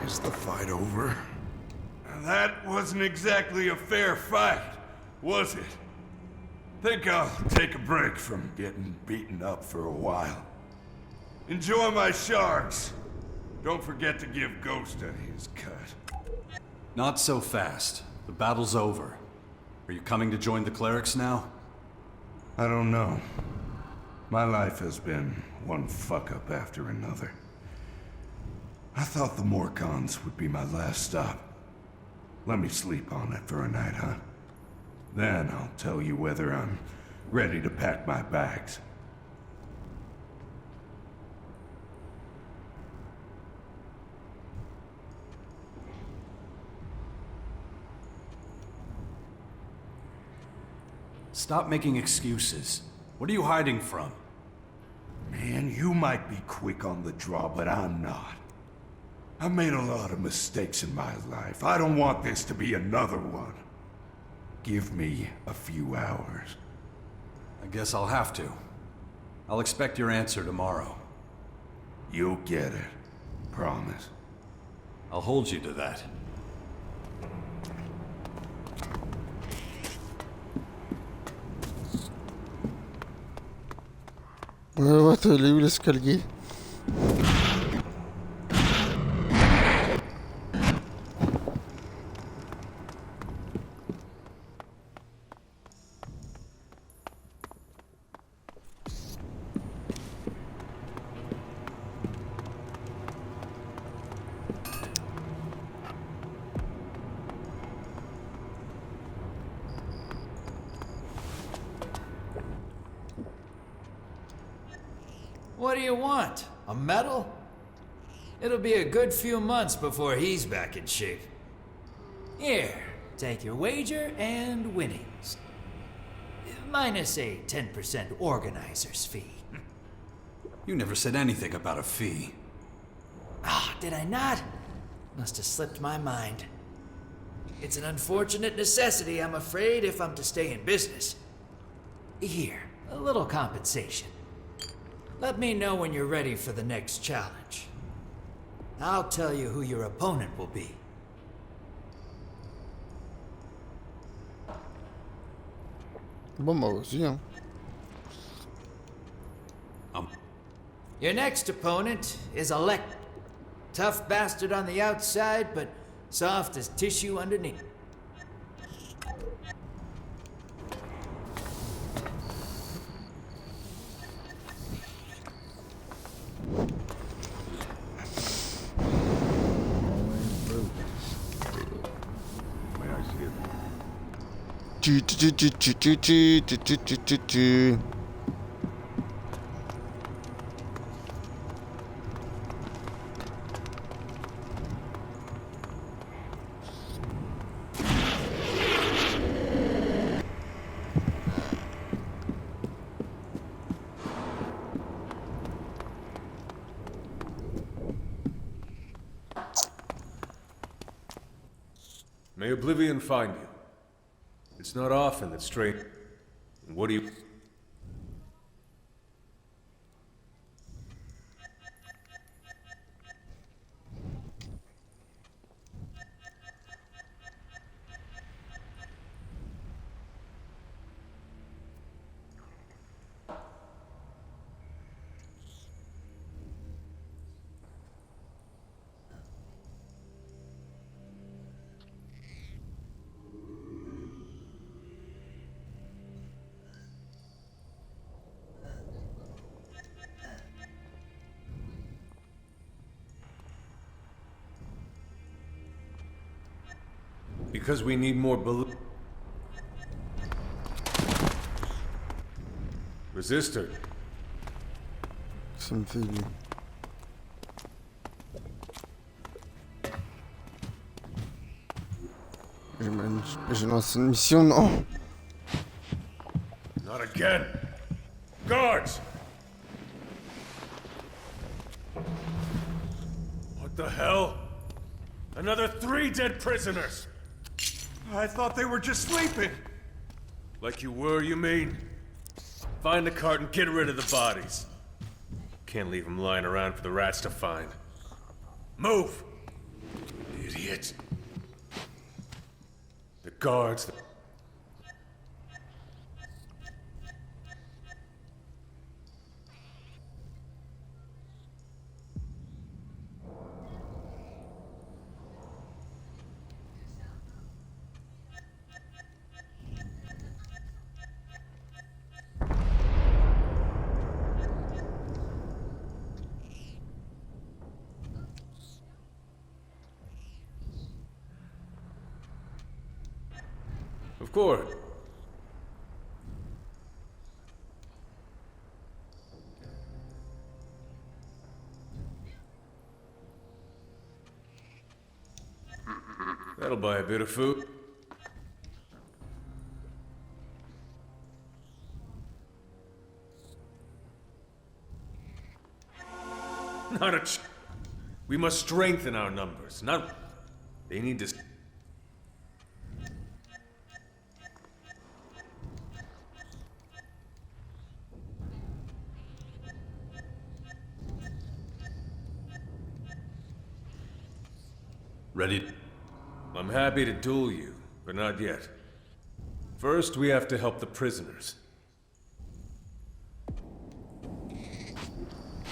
Is the fight over? That wasn't exactly a fair fight, was it? Think I'll take a break from getting beaten up for a while. Enjoy my sharks. Don't forget to give Ghost his cut. Not so fast. The battle's over. Are you coming to join the clerics now? I don't know. My life has been one fuck-up after another. I thought the Morcons would be my last stop. Let me sleep on it for a night, huh? Then I'll tell you whether I'm ready to pack my bags. Stop making excuses. What are you hiding from? Man, you might be quick on the draw, but I'm not. I've made a lot of mistakes in my life. I don't want this to be another one. Give me a few hours. I guess I'll have to. I'll expect your answer tomorrow. You'll get it. Promise. I'll hold you to that. Ouais, elle est où l'escalier? What do you want? A medal? It'll be a good few months before he's back in shape. Here, take your wager and winnings. Minus a 10% organizer's fee. You never said anything about a fee. Ah, did I not? Must have slipped my mind. It's an unfortunate necessity, I'm afraid, if I'm to stay in business. Here, a little compensation. Let me know when you're ready for the next challenge. I'll tell you who your opponent will be. Bon, bah aussi, hein. Your next opponent is Elex. Tough bastard on the outside, but soft as tissue underneath. May oblivion find you. It's not often that strange... What do you... Because we need more Resistor. Ça me fait du... J'ai lancé une mission, non? Not again! Guards! What the hell? Another 3 dead prisoners! I thought they were just sleeping! Like you were, you mean? Find the cart and get rid of the bodies. Can't leave them lying around for the rats to find. Move! Idiot. The guards... Of course. That'll buy a bit of food. Not a We must strengthen our numbers, not... They need to... Ready? I'm happy to duel you, but not yet. First, we have to help the prisoners.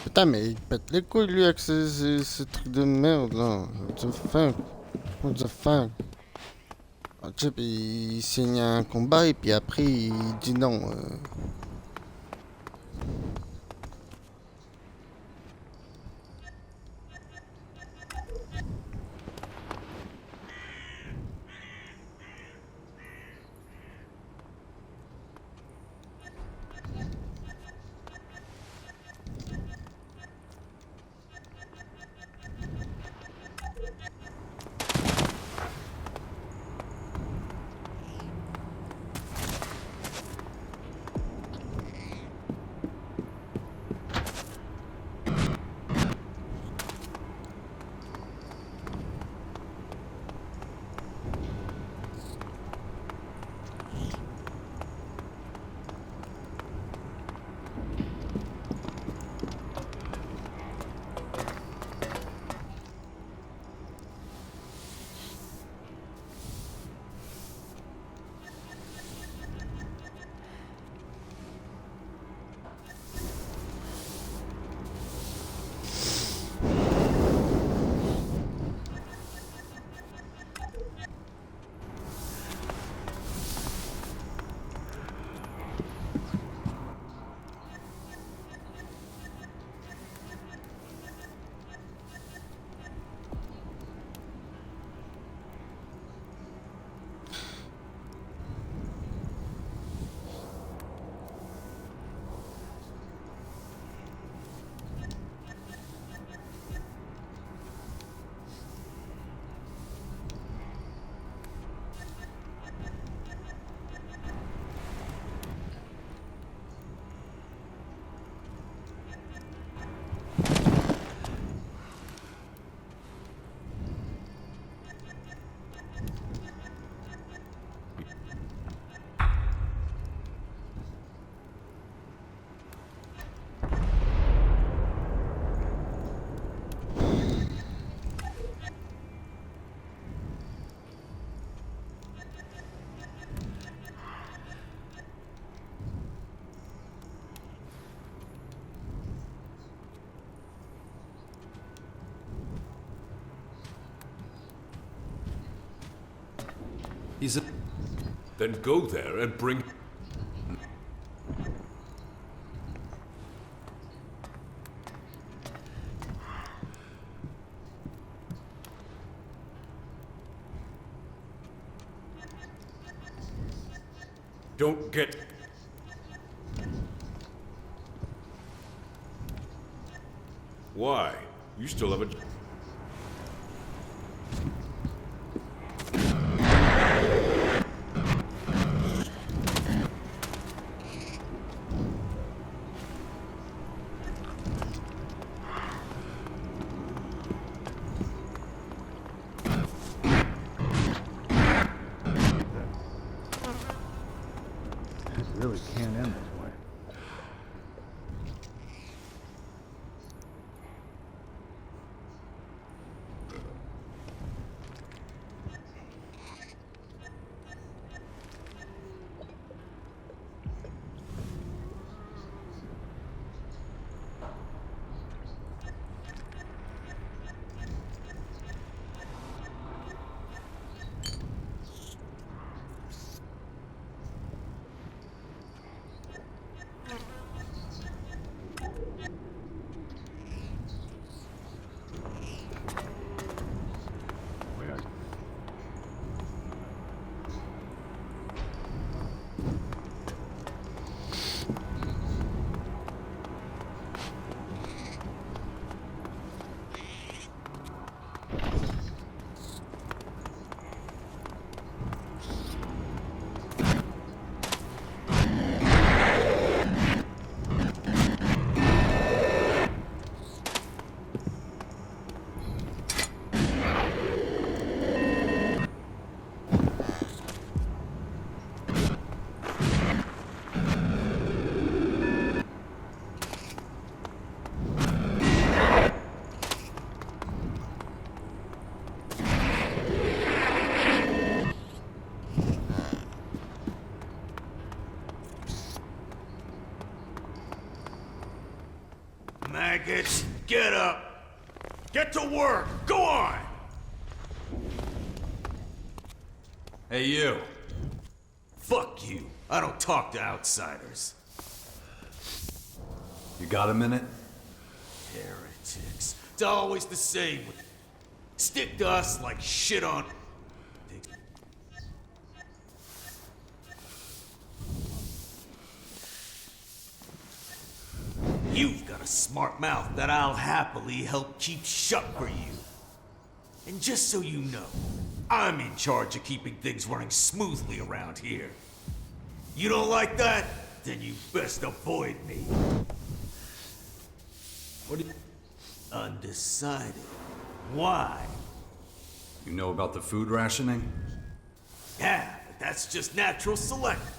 Putain, mais il pète les couilles, lui, avec ces trucs de merde, là. What the fuck? What the fuck? Ah, tu sais, il signe un combat, et puis après, il dit non. He's a... Then go there and bring... Don't get... Why? You still have a... This really can't end this way. Maggots, get up! Get to work! Go on! Hey, you. Fuck you. I don't talk to outsiders. You got a minute? Heretics. It's always the same. Stick to us like shit on... You've got a smart mouth that I'll happily help keep shut for you. And just so you know, I'm in charge of keeping things running smoothly around here. You don't like that? Then you best avoid me. What do you... Undecided. Why? You know about the food rationing? Yeah, but that's just natural selection.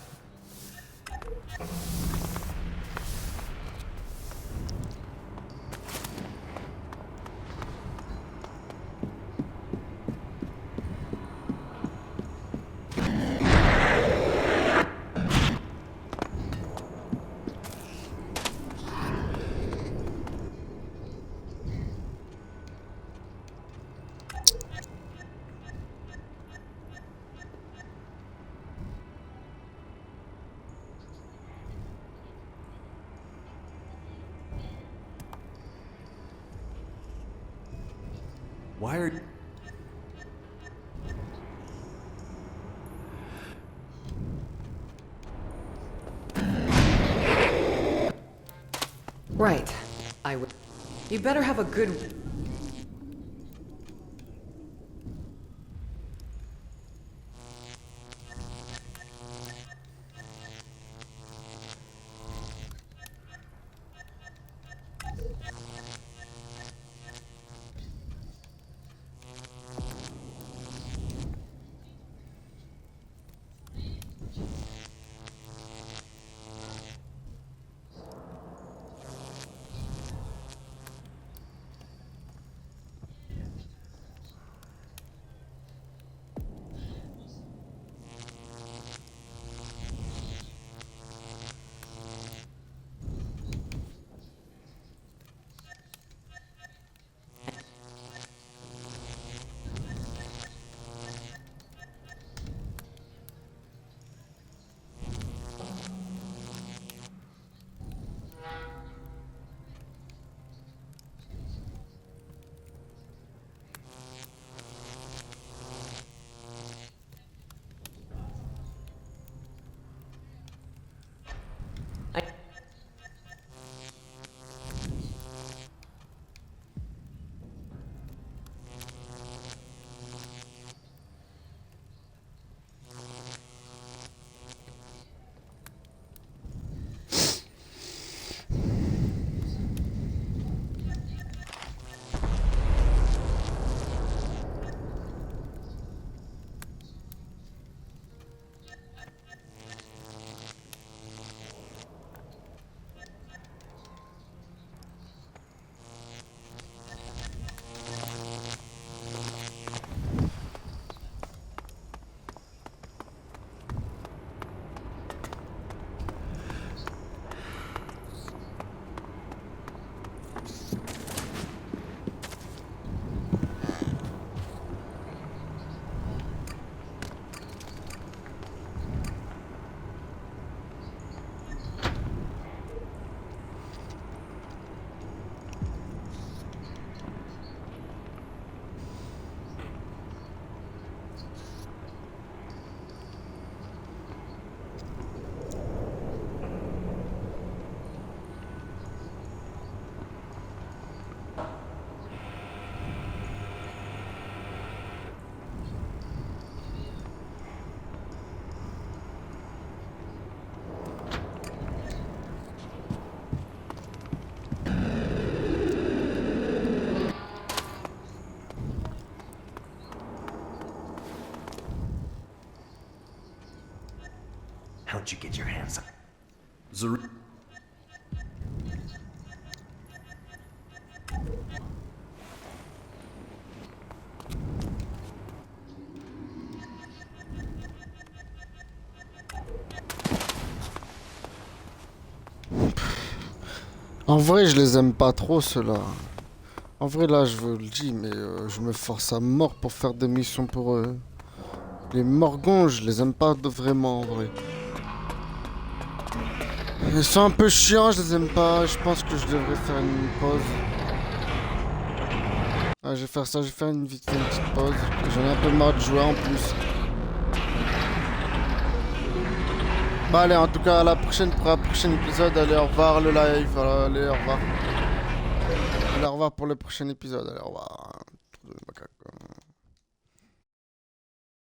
Why are... Right. I would... You better have a good... you get your hands on? En vrai, je les aime pas trop, ceux-là. En vrai, là, je vous le dis, mais je me force à mort pour faire des missions pour eux. Les Morgons, je les aime pas vraiment, en vrai. Ils sont un peu chiants, je les aime pas. Je pense que je devrais faire une pause. Ah, je vais faire ça, je vais faire une petite pause. J'en ai un peu marre de jouer en plus. Bah allez, en tout cas, à la prochaine, pour un prochain épisode. Allez, au revoir le live. Allez, au revoir. Allez, au revoir pour le prochain épisode. Allez, au revoir.